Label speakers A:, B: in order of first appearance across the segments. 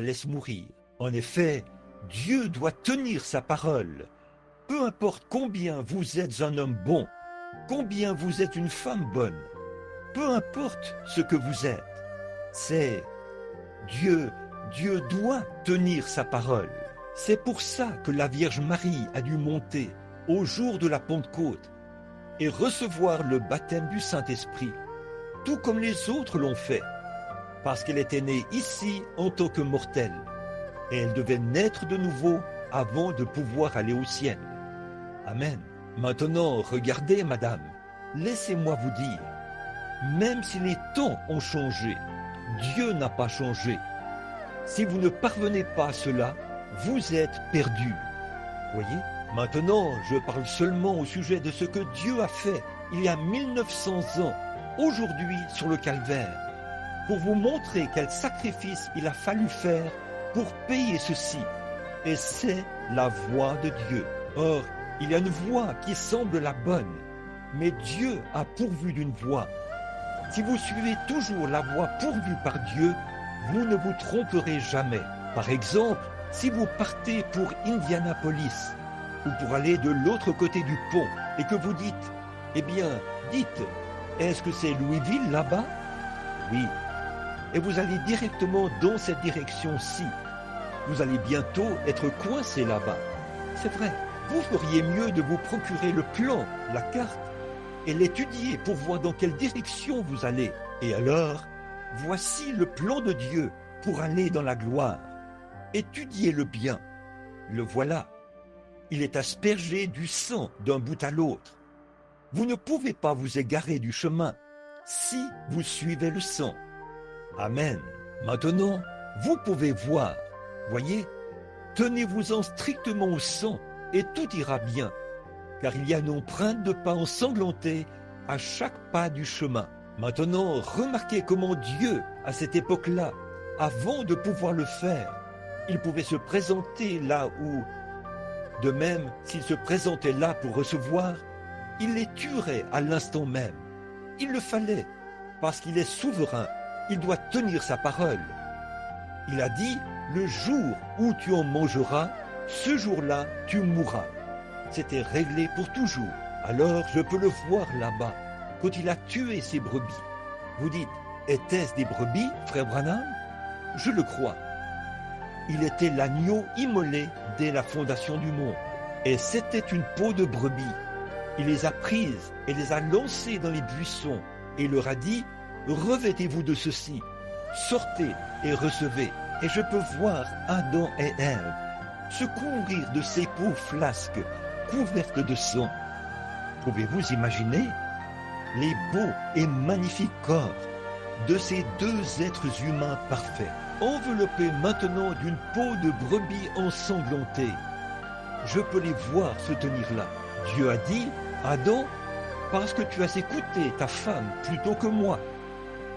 A: laisse mourir. En effet, Dieu doit tenir sa parole. Peu importe combien vous êtes un homme bon, combien vous êtes une femme bonne, peu importe ce que vous êtes, c'est Dieu doit tenir sa parole. C'est pour ça que la Vierge Marie a dû monter au jour de la Pentecôte et recevoir le baptême du Saint-Esprit, tout comme les autres l'ont fait, parce qu'elle était née ici en tant que mortelle, et elle devait naître de nouveau avant de pouvoir aller au ciel. Amen. Maintenant, regardez, madame, laissez-moi vous dire, même si les temps ont changé, Dieu n'a pas changé. Si vous ne parvenez pas à cela, vous êtes perdu. Voyez? Maintenant, je parle seulement au sujet de ce que Dieu a fait il y a 1900 ans, aujourd'hui sur le calvaire, pour vous montrer quel sacrifice il a fallu faire pour payer ceci. Et c'est la voie de Dieu. Or, il y a une voie qui semble la bonne, mais Dieu a pourvu d'une voie. Si vous suivez toujours la voie pourvue par Dieu, vous ne vous tromperez jamais. Par exemple, si vous partez pour Indianapolis ou pour aller de l'autre côté du pont et que vous dites, eh bien, dites, est-ce que c'est Louisville là-bas? Oui. Et vous allez directement dans cette direction-ci. Vous allez bientôt être coincé là-bas. C'est vrai. Vous feriez mieux de vous procurer le plan, la carte, et l'étudier pour voir dans quelle direction vous allez. Et alors, voici le plan de Dieu pour aller dans la gloire. Étudiez-le bien. Le voilà. Il est aspergé du sang d'un bout à l'autre. Vous ne pouvez pas vous égarer du chemin si vous suivez le sang. Amen. Maintenant, vous pouvez voir. Voyez, tenez-vous-en strictement au sang et tout ira bien, car il y a une empreinte de pas ensanglanté à chaque pas du chemin. Maintenant, remarquez comment Dieu, à cette époque-là, avant de pouvoir le faire, il pouvait se présenter là où, de même, s'il se présentait là pour recevoir, il les tuerait à l'instant même. Il le fallait, parce qu'il est souverain, il doit tenir sa parole. Il a dit, le jour où tu en mangeras, ce jour-là, tu mourras. C'était réglé pour toujours. Alors je peux le voir là-bas, quand il a tué ses brebis. Vous dites, était-ce des brebis, frère Branham? Je le crois. Il était l'agneau immolé dès la fondation du monde. Et c'était une peau de brebis. Il les a prises et les a lancées dans les buissons et leur a dit, revêtez-vous de ceci, sortez et recevez. Et je peux voir Adam et Ève se couvrir de ces peaux flasques couvertes de sang. Pouvez-vous imaginer les beaux et magnifiques corps de ces deux êtres humains parfaits, enveloppés maintenant d'une peau de brebis ensanglantée? Je peux les voir se tenir là. Dieu a dit, Adam, parce que tu as écouté ta femme plutôt que moi,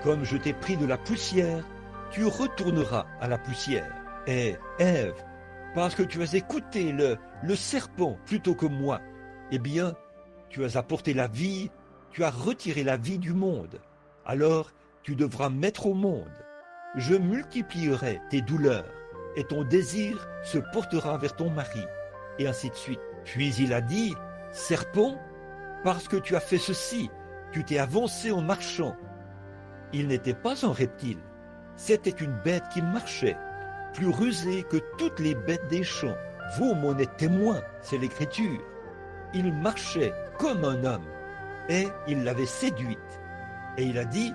A: comme je t'ai pris de la poussière, tu retourneras à la poussière. Et Ève, parce que tu as écouté le serpent plutôt que moi, eh bien, tu as apporté la vie, tu as retiré la vie du monde. Alors, tu devras mettre au monde. Je multiplierai tes douleurs, et ton désir se portera vers ton mari, et ainsi de suite. Puis il a dit, serpent, parce que tu as fait ceci, tu t'es avancé en marchant. Il n'était pas un reptile, c'était une bête qui marchait, plus rusée que toutes les bêtes des champs. Vous m'en êtes témoins, c'est l'Écriture. Il marchait comme un homme, et il l'avait séduite. Et il a dit,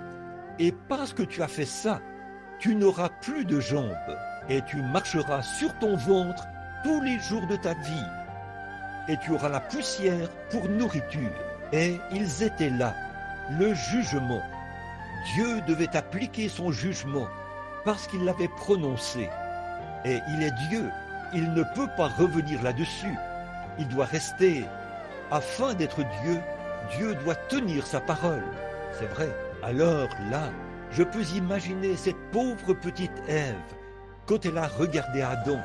A: et parce que tu as fait ça, tu n'auras plus de jambes, et tu marcheras sur ton ventre tous les jours de ta vie, et tu auras la poussière pour nourriture. Et ils étaient là, le jugement. Dieu devait appliquer son jugement, parce qu'il l'avait prononcé. Et il est Dieu, il ne peut pas revenir là-dessus. Il doit rester. Afin d'être Dieu, Dieu doit tenir sa parole. C'est vrai. Alors là, je peux imaginer cette pauvre petite Ève, quand elle a regardé Adam,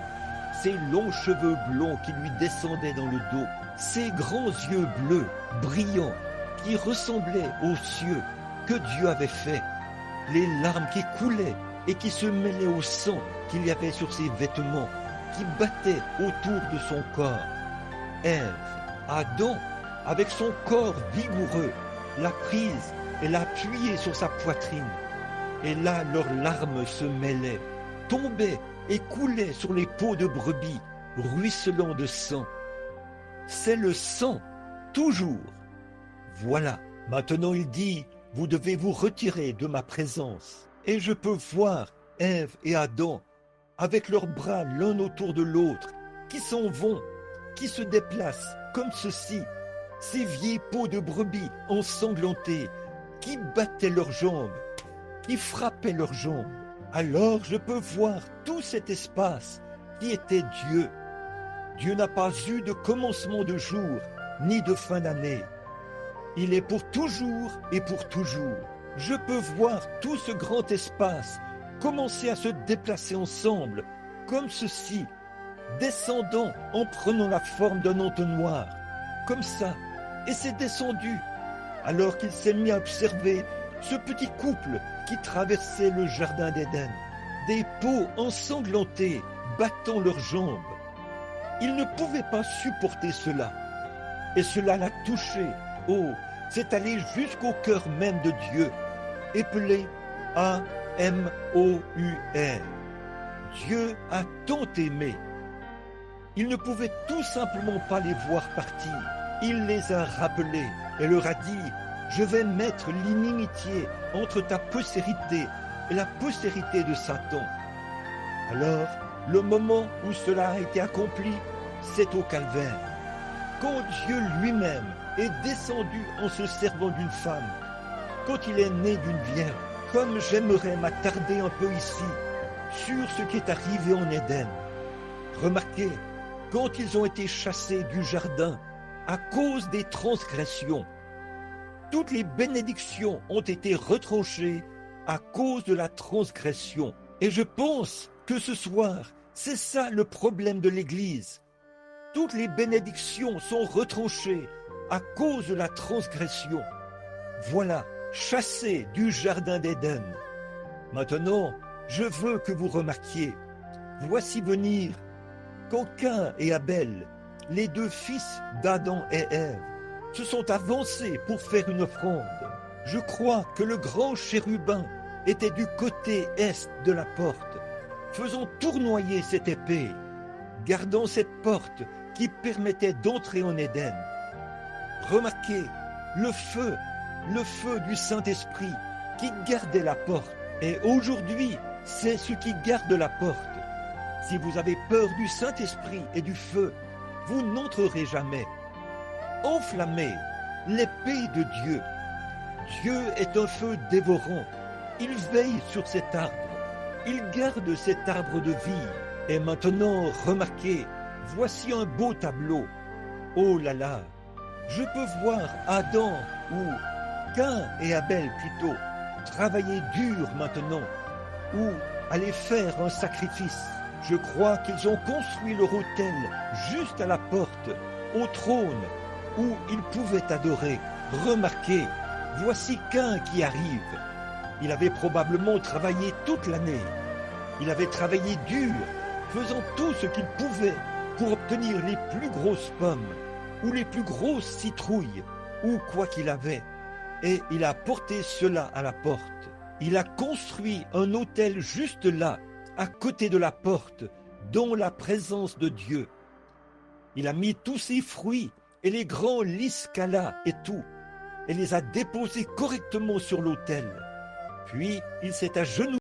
A: ses longs cheveux blonds qui lui descendaient dans le dos, ses grands yeux bleus, brillants, qui ressemblaient aux cieux que Dieu avait faits, les larmes qui coulaient et qui se mêlait au sang qu'il y avait sur ses vêtements, qui battait autour de son corps. Ève, Adam, avec son corps vigoureux, l'a prise et l'a appuyée sur sa poitrine. Et là, leurs larmes se mêlaient, tombaient et coulaient sur les peaux de brebis, ruisselant de sang. C'est le sang, toujours. Voilà, maintenant il dit, vous devez vous retirer de ma présence. Et je peux voir Ève et Adam, avec leurs bras l'un autour de l'autre, qui s'en vont, qui se déplacent comme ceci, ces vieilles peaux de brebis ensanglantées, qui battaient leurs jambes, qui frappaient leurs jambes. Alors je peux voir tout cet espace qui était Dieu. Dieu n'a pas eu de commencement de jour, ni de fin d'année. Il est pour toujours et pour toujours. Je peux voir tout ce grand espace commencer à se déplacer ensemble, comme ceci, descendant en prenant la forme d'un entonnoir, comme ça, et c'est descendu, alors qu'il s'est mis à observer ce petit couple qui traversait le jardin d'Éden, des peaux ensanglantées, battant leurs jambes. Il ne pouvait pas supporter cela, et cela l'a touché. Oh, c'est allé jusqu'au cœur même de Dieu, épelé A-M-O-U-R. Dieu a tant aimé. Il ne pouvait tout simplement pas les voir partir. Il les a rappelés et leur a dit, je vais mettre l'inimitié entre ta postérité et la postérité de Satan. Alors, le moment où cela a été accompli, c'est au calvaire. Quand Dieu lui-même est descendu en se servant d'une femme, quand il est né d'une vierge, comme j'aimerais m'attarder un peu ici sur ce qui est arrivé en Éden. Remarquez, quand ils ont été chassés du jardin à cause des transgressions, toutes les bénédictions ont été retranchées à cause de la transgression. Et je pense que ce soir, c'est ça le problème de l'Église. Toutes les bénédictions sont retranchées à cause de la transgression. Voilà, chassés du jardin d'Éden. Maintenant, je veux que vous remarquiez, voici venir quand Caïn et Abel, les deux fils d'Adam et Ève, se sont avancés pour faire une offrande. Je crois que le grand chérubin était du côté est de la porte, faisant tournoyer cette épée, gardant cette porte qui permettait d'entrer en Éden. Remarquez le feu du Saint-Esprit qui gardait la porte. Et aujourd'hui, c'est ce qui garde la porte. Si vous avez peur du Saint-Esprit et du feu, vous n'entrerez jamais. Enflammez l'épée de Dieu. Dieu est un feu dévorant. Il veille sur cet arbre. Il garde cet arbre de vie. Et maintenant, remarquez, voici un beau tableau. Oh là là, je peux voir Adam ou Caïn et Abel plutôt travailler dur maintenant ou aller faire un sacrifice. Je crois qu'ils ont construit leur autel juste à la porte, au trône, où ils pouvaient adorer. Remarquez, voici Caïn qui arrive. Il avait probablement travaillé toute l'année. Il avait travaillé dur, faisant tout ce qu'il pouvait pour obtenir les plus grosses pommes, ou les plus grosses citrouilles, ou quoi qu'il avait. Et il a porté cela à la porte. Il a construit un autel juste là, à côté de la porte, dans la présence de Dieu. Il a mis tous ses fruits et les grands lys qu'elle a et tout, et les a déposés correctement sur l'autel. Puis il s'est agenouillé